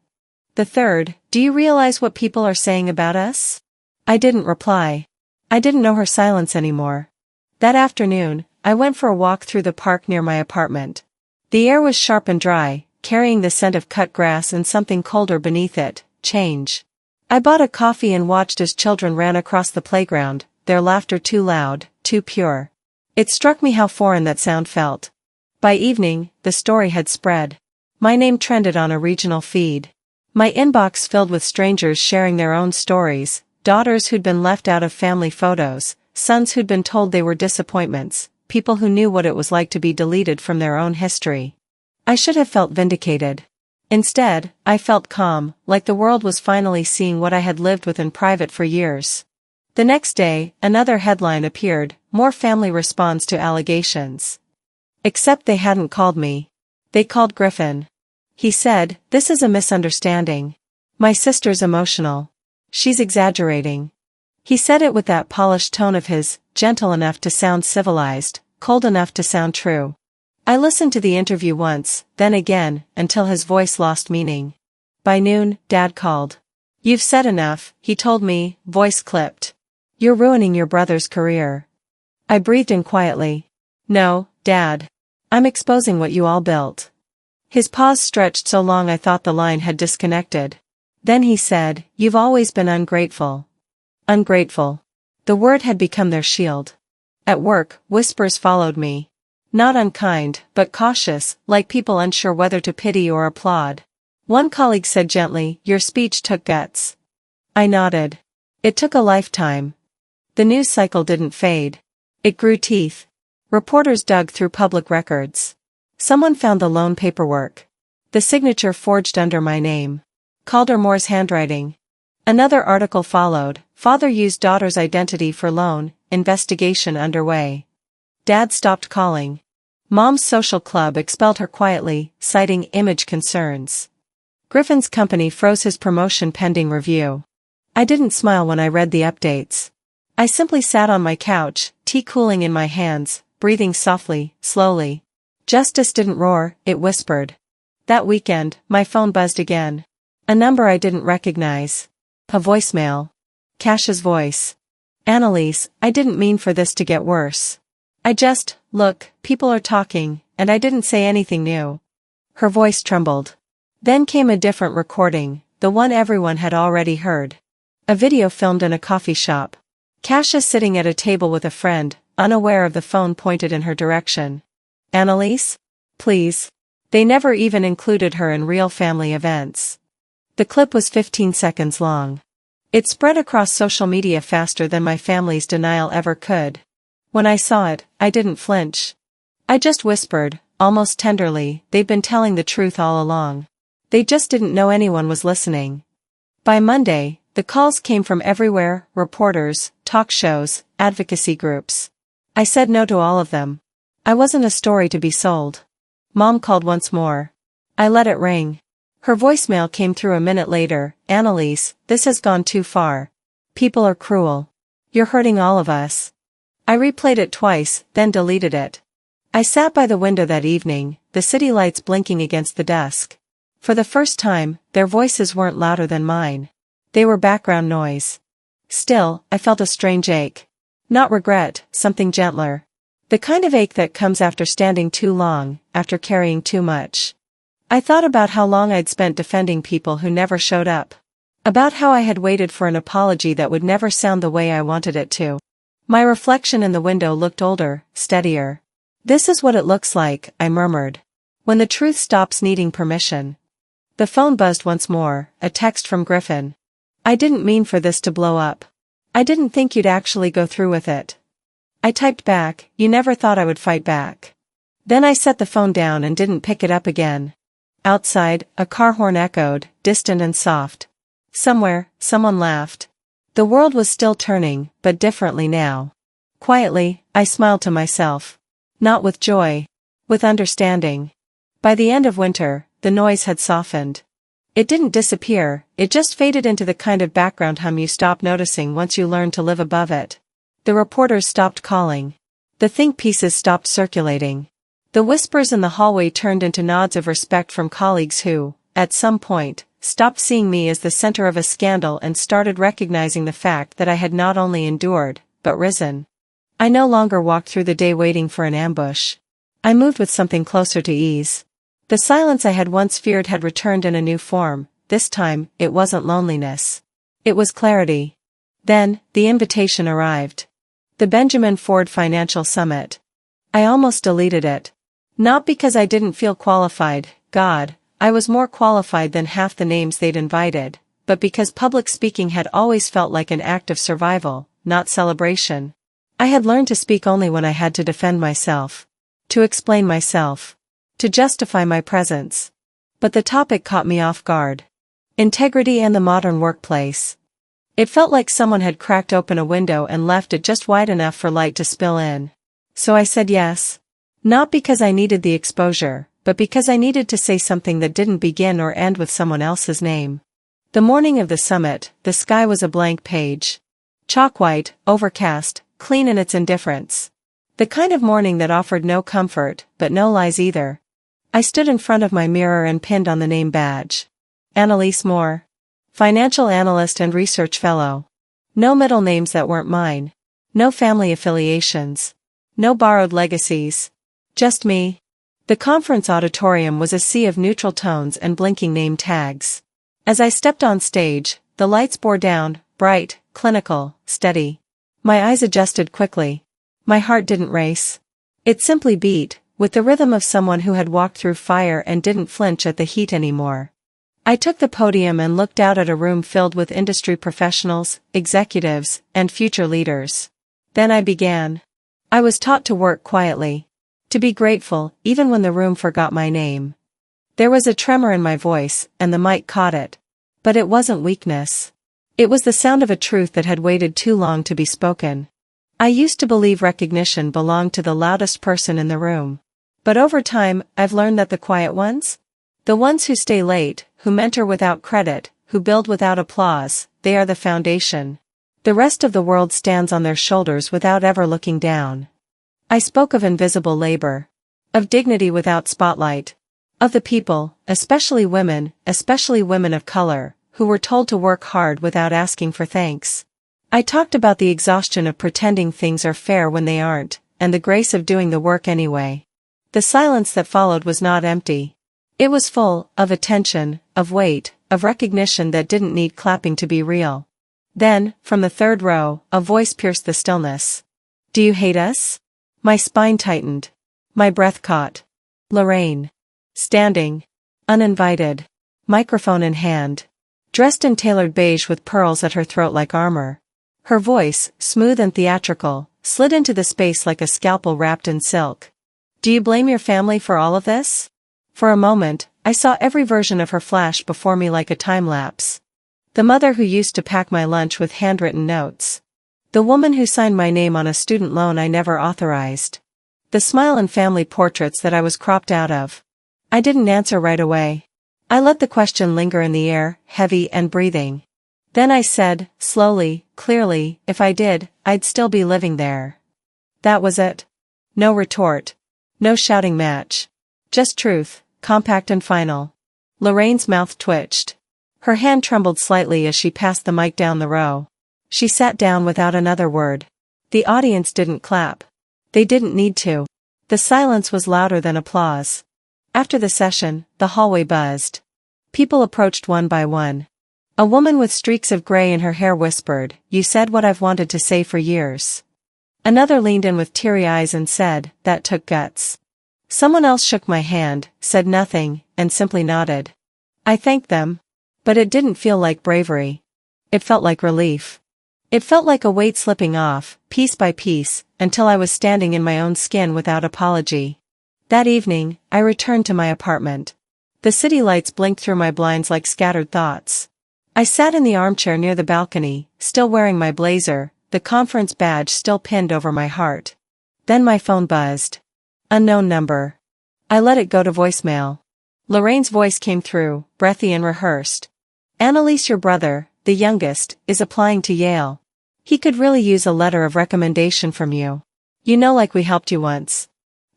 The third, "Do you realize what people are saying about us?" I didn't reply. I didn't know her silence anymore. That afternoon, I went for a walk through the park near my apartment. The air was sharp and dry, carrying the scent of cut grass and something colder beneath it, change. I bought a coffee and watched as children ran across the playground, their laughter too loud, too pure. It struck me how foreign that sound felt. By evening, the story had spread. My name trended on a regional feed. My inbox filled with strangers sharing their own stories, daughters who'd been left out of family photos, sons who'd been told they were disappointments, people who knew what it was like to be deleted from their own history. I should have felt vindicated. Instead, I felt calm, like the world was finally seeing what I had lived with in private for years. The next day, another headline appeared, "More family responds to allegations." Except they hadn't called me. They called Griffin. He said, "This is a misunderstanding. My sister's emotional. She's exaggerating." He said it with that polished tone of his, gentle enough to sound civilized, cold enough to sound true. I listened to the interview once, then again, until his voice lost meaning. By noon, Dad called. "You've said enough," he told me, voice clipped. "You're ruining your brother's career." I breathed in quietly. "No, Dad. I'm exposing what you all built." His pause stretched so long I thought the line had disconnected. Then he said, "You've always been ungrateful." Ungrateful. The word had become their shield. At work, whispers followed me. Not unkind, but cautious, like people unsure whether to pity or applaud. One colleague said gently, "Your speech took guts." I nodded. It took a lifetime. The news cycle didn't fade. It grew teeth. Reporters dug through public records. Someone found the loan paperwork. The signature forged under my name. Calder Moore's handwriting. Another article followed. Father used daughter's identity for loan, investigation underway. Dad stopped calling. Mom's social club expelled her quietly, citing image concerns. Griffin's company froze his promotion pending review. I didn't smile when I read the updates. I simply sat on my couch, tea cooling in my hands, breathing softly, slowly. Justice didn't roar, it whispered. That weekend, my phone buzzed again. A number I didn't recognize. A voicemail. Cash's voice. "Annalise, I didn't mean for this to get worse. Look, people are talking, and I didn't say anything new." Her voice trembled. Then came a different recording, the one everyone had already heard. A video filmed in a coffee shop. Cash is sitting at a table with a friend, unaware of the phone pointed in her direction. "Annalise? Please." They never even included her in real family events. The clip was 15 seconds long. It spread across social media faster than my family's denial ever could. When I saw it, I didn't flinch. I just whispered, almost tenderly, "They've been telling the truth all along. They just didn't know anyone was listening." By Monday, the calls came from everywhere, reporters, talk shows, advocacy groups. I said no to all of them. I wasn't a story to be sold. Mom called once more. I let it ring. Her voicemail came through a minute later. "Annalise, this has gone too far. People are cruel. You're hurting all of us." I replayed it twice, then deleted it. I sat by the window that evening, the city lights blinking against the dusk. For the first time, their voices weren't louder than mine. They were background noise. Still, I felt a strange ache. Not regret, something gentler. The kind of ache that comes after standing too long, after carrying too much. I thought about how long I'd spent defending people who never showed up. About how I had waited for an apology that would never sound the way I wanted it to. My reflection in the window looked older, steadier. This is what it looks like, I murmured. When the truth stops needing permission. The phone buzzed once more, a text from Griffin. I didn't mean for this to blow up. I didn't think you'd actually go through with it. I typed back, you never thought I would fight back. Then I set the phone down and didn't pick it up again. Outside, a car horn echoed, distant and soft. Somewhere, someone laughed. The world was still turning, but differently now. Quietly, I smiled to myself. Not with joy. With understanding. By the end of winter, the noise had softened. It didn't disappear, it just faded into the kind of background hum you stop noticing once you learn to live above it. The reporters stopped calling. The think pieces stopped circulating. The whispers in the hallway turned into nods of respect from colleagues who, at some point, stopped seeing me as the center of a scandal and started recognizing the fact that I had not only endured, but risen. I no longer walked through the day waiting for an ambush. I moved with something closer to ease. The silence I had once feared had returned in a new form. This time, it wasn't loneliness. It was clarity. Then, the invitation arrived. The Benjamin Ford Financial Summit. I almost deleted it. Not because I didn't feel qualified, God, I was more qualified than half the names they'd invited, but because public speaking had always felt like an act of survival, not celebration. I had learned to speak only when I had to defend myself. To explain myself. To justify my presence. But the topic caught me off guard. Integrity and the modern workplace. It felt like someone had cracked open a window and left it just wide enough for light to spill in. So I said yes. Not because I needed the exposure, but because I needed to say something that didn't begin or end with someone else's name. The morning of the summit, the sky was a blank page. Chalk white, overcast, clean in its indifference. The kind of morning that offered no comfort, but no lies either. I stood in front of my mirror and pinned on the name badge. Annalise Moore. Financial analyst and research fellow. No middle names that weren't mine. No family affiliations. No borrowed legacies. Just me. The conference auditorium was a sea of neutral tones and blinking name tags. As I stepped on stage, the lights bore down, bright, clinical, steady. My eyes adjusted quickly. My heart didn't race. It simply beat, with the rhythm of someone who had walked through fire and didn't flinch at the heat anymore. I took the podium and looked out at a room filled with industry professionals, executives, and future leaders. Then I began. I was taught to work quietly. To be grateful, even when the room forgot my name. There was a tremor in my voice, and the mic caught it. But it wasn't weakness. It was the sound of a truth that had waited too long to be spoken. I used to believe recognition belonged to the loudest person in the room. But over time, I've learned that the quiet ones? The ones who stay late, who mentor without credit, who build without applause, they are the foundation. The rest of the world stands on their shoulders without ever looking down. I spoke of invisible labor. Of dignity without spotlight. Of the people, especially women of color, who were told to work hard without asking for thanks. I talked about the exhaustion of pretending things are fair when they aren't, and the grace of doing the work anyway. The silence that followed was not empty. It was full of attention, of weight, of recognition that didn't need clapping to be real. Then, from the third row, a voice pierced the stillness. Do you hate us? My spine tightened. My breath caught. Lorraine. Standing. Uninvited. Microphone in hand. Dressed in tailored beige with pearls at her throat like armor. Her voice, smooth and theatrical, slid into the space like a scalpel wrapped in silk. Do you blame your family for all of this? For a moment, I saw every version of her flash before me like a time lapse. The mother who used to pack my lunch with handwritten notes. The woman who signed my name on a student loan I never authorized. The smile and family portraits that I was cropped out of. I didn't answer right away. I let the question linger in the air, heavy and breathing. Then I said, slowly, clearly, if I did, I'd still be living there. That was it. No retort. No shouting match. Just truth, compact and final. Lorraine's mouth twitched. Her hand trembled slightly as she passed the mic down the row. She sat down without another word. The audience didn't clap. They didn't need to. The silence was louder than applause. After the session, the hallway buzzed. People approached one by one. A woman with streaks of gray in her hair whispered, "You said what I've wanted to say for years." Another leaned in with teary eyes and said, "That took guts." Someone else shook my hand, said nothing, and simply nodded. I thanked them. But it didn't feel like bravery. It felt like relief. It felt like a weight slipping off, piece by piece, until I was standing in my own skin without apology. That evening, I returned to my apartment. The city lights blinked through my blinds like scattered thoughts. I sat in the armchair near the balcony, still wearing my blazer, the conference badge still pinned over my heart. Then my phone buzzed. Unknown number. I let it go to voicemail. Lorraine's voice came through, breathy and rehearsed. "Annalise, your brother, the youngest, is applying to Yale. He could really use a letter of recommendation from you. You know, like we helped you once."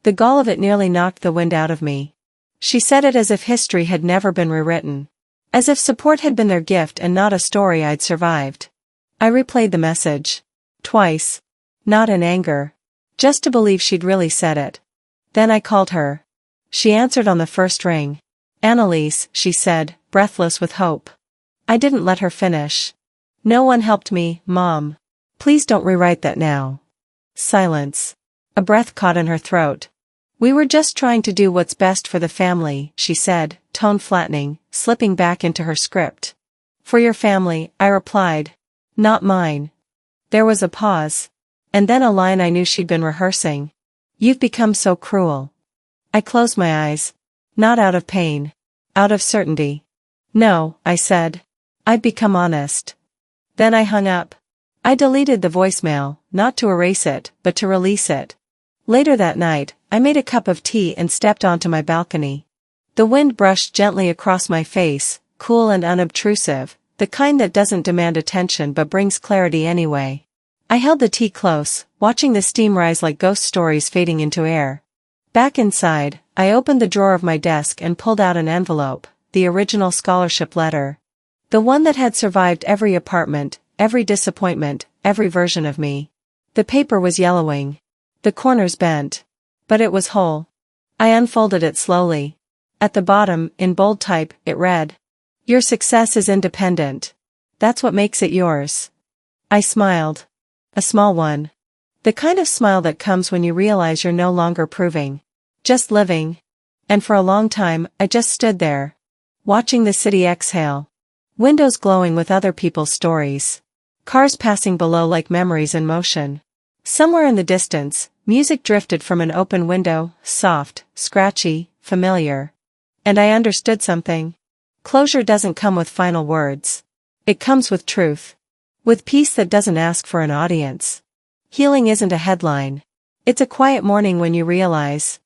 The gall of it nearly knocked the wind out of me. She said it as if history had never been rewritten. As if support had been their gift and not a story I'd survived. I replayed the message. Twice. Not in anger. Just to believe she'd really said it. Then I called her. She answered on the first ring. "Annalise," she said, breathless with hope. I didn't let her finish. "No one helped me, Mom. Please don't rewrite that now." Silence. A breath caught in her throat. "We were just trying to do what's best for the family," she said, tone flattening, slipping back into her script. "For your family," I replied. "Not mine." There was a pause. And then a line I knew she'd been rehearsing. "You've become so cruel." I closed my eyes. Not out of pain. Out of certainty. "No," I said. "I've become honest." Then I hung up. I deleted the voicemail, not to erase it, but to release it. Later that night, I made a cup of tea and stepped onto my balcony. The wind brushed gently across my face, cool and unobtrusive, the kind that doesn't demand attention but brings clarity anyway. I held the tea close, watching the steam rise like ghost stories fading into air. Back inside, I opened the drawer of my desk and pulled out an envelope, the original scholarship letter. The one that had survived every apartment, every disappointment, every version of me. The paper was yellowing. The corners bent. But it was whole. I unfolded it slowly. At the bottom, in bold type, it read, "Your success is independent. That's what makes it yours." I smiled. A small one. The kind of smile that comes when you realize you're no longer proving. Just living. And for a long time, I just stood there. Watching the city exhale. Windows glowing with other people's stories. Cars passing below like memories in motion. Somewhere in the distance, music drifted from an open window, soft, scratchy, familiar. And I understood something. Closure doesn't come with final words. It comes with truth. With peace that doesn't ask for an audience. Healing isn't a headline. It's a quiet morning when you realize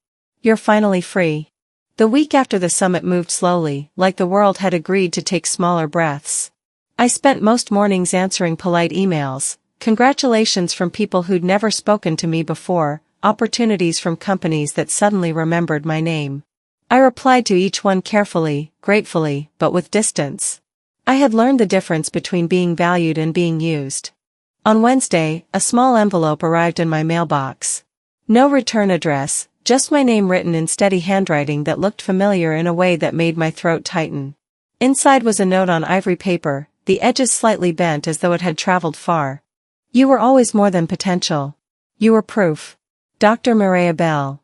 you're finally free. The week after the summit moved slowly, like the world had agreed to take smaller breaths. I spent most mornings answering polite emails, congratulations from people who'd never spoken to me before, opportunities from companies that suddenly remembered my name. I replied to each one carefully, gratefully, but with distance. I had learned the difference between being valued and being used. On Wednesday, a small envelope arrived in my mailbox. No return address, just my name written in steady handwriting that looked familiar in a way that made my throat tighten. Inside was a note on ivory paper, the edges slightly bent as though it had traveled far. "You were always more than potential. You were proof. Dr. Mireya Bell."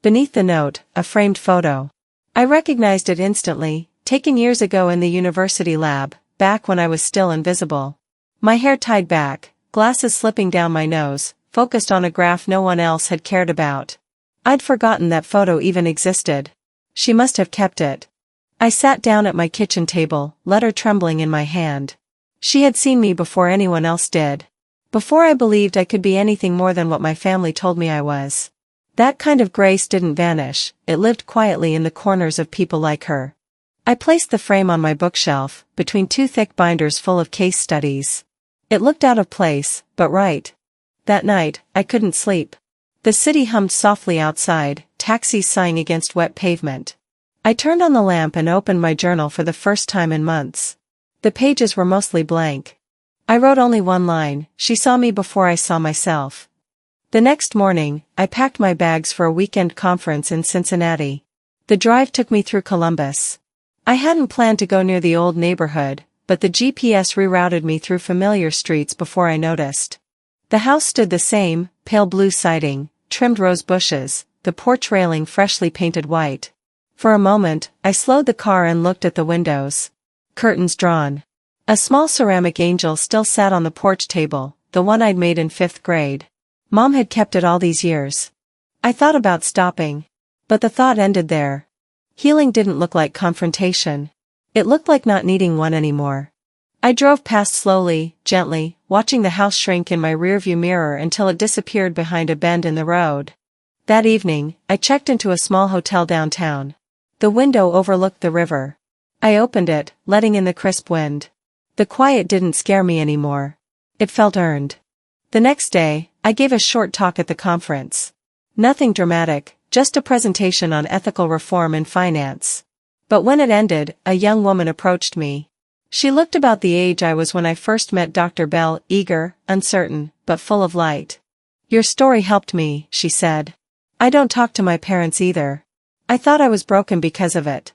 Beneath the note, a framed photo. I recognized it instantly, taken years ago in the university lab, back when I was still invisible. My hair tied back, glasses slipping down my nose, focused on a graph no one else had cared about. I'd forgotten that photo even existed. She must have kept it. I sat down at my kitchen table, letter trembling in my hand. She had seen me before anyone else did. Before I believed I could be anything more than what my family told me I was. That kind of grace didn't vanish, it lived quietly in the corners of people like her. I placed the frame on my bookshelf, between two thick binders full of case studies. It looked out of place, but right. That night, I couldn't sleep. The city hummed softly outside, taxis sighing against wet pavement. I turned on the lamp and opened my journal for the first time in months. The pages were mostly blank. I wrote only one line, "She saw me before I saw myself." The next morning, I packed my bags for a weekend conference in Cincinnati. The drive took me through Columbus. I hadn't planned to go near the old neighborhood, but the GPS rerouted me through familiar streets before I noticed. The house stood the same, pale blue siding, trimmed rose bushes, the porch railing freshly painted white. For a moment, I slowed the car and looked at the windows. Curtains drawn. A small ceramic angel still sat on the porch table, the one I'd made in 5th grade. Mom had kept it all these years. I thought about stopping. But the thought ended there. Healing didn't look like confrontation. It looked like not needing one anymore. I drove past slowly, gently, watching the house shrink in my rearview mirror until it disappeared behind a bend in the road. That evening, I checked into a small hotel downtown. The window overlooked the river. I opened it, letting in the crisp wind. The quiet didn't scare me anymore. It felt earned. The next day, I gave a short talk at the conference. Nothing dramatic, just a presentation on ethical reform in finance. But when it ended, a young woman approached me. She looked about the age I was when I first met Dr. Bell, eager, uncertain, but full of light. "Your story helped me," she said. "I don't talk to my parents either. I thought I was broken because of it."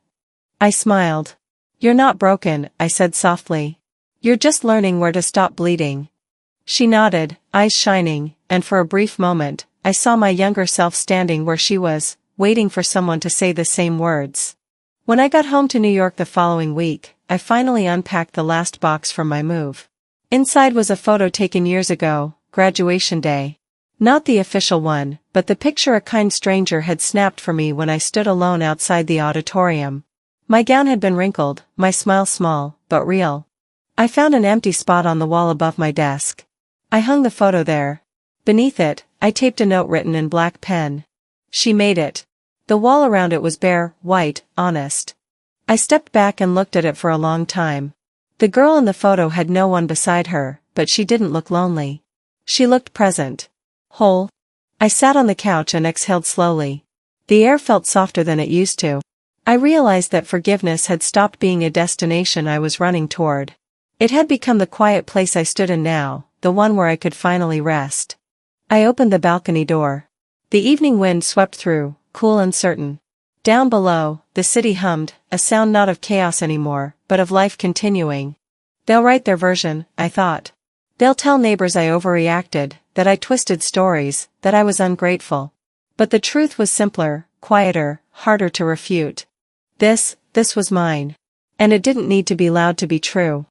I smiled. "You're not broken," I said softly. "You're just learning where to stop bleeding." She nodded, eyes shining, and for a brief moment, I saw my younger self standing where she was, waiting for someone to say the same words. When I got home to New York the following week, I finally unpacked the last box from my move. Inside was a photo taken years ago, graduation day. Not the official one, but the picture a kind stranger had snapped for me when I stood alone outside the auditorium. My gown had been wrinkled, my smile small, but real. I found an empty spot on the wall above my desk. I hung the photo there. Beneath it, I taped a note written in black pen. She made it. The wall around it was bare, white, honest. I stepped back and looked at it for a long time. The girl in the photo had no one beside her, but she didn't look lonely. She looked present. Whole. I sat on the couch and exhaled slowly. The air felt softer than it used to. I realized that forgiveness had stopped being a destination I was running toward. It had become the quiet place I stood in now, the one where I could finally rest. I opened the balcony door. The evening wind swept through, cool and certain. Down below, the city hummed, a sound not of chaos anymore, but of life continuing. They'll write their version, I thought. They'll tell neighbors I overreacted, that I twisted stories, that I was ungrateful. But the truth was simpler, quieter, harder to refute. This was mine. And it didn't need to be loud to be true.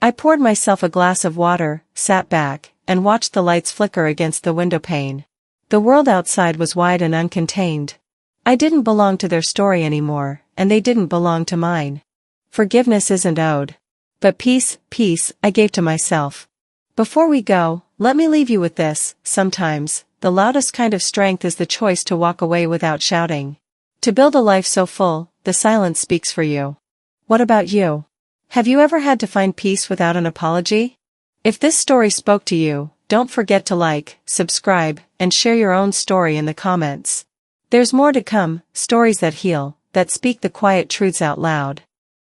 I poured myself a glass of water, sat back, and watched the lights flicker against the windowpane. The world outside was wide and uncontained. I didn't belong to their story anymore, and they didn't belong to mine. Forgiveness isn't owed. But peace, I gave to myself. Before we go, let me leave you with this: sometimes, the loudest kind of strength is the choice to walk away without shouting. To build a life so full, the silence speaks for you. What about you? Have you ever had to find peace without an apology? If this story spoke to you, don't forget to like, subscribe, and share your own story in the comments. There's more to come, stories that heal, that speak the quiet truths out loud.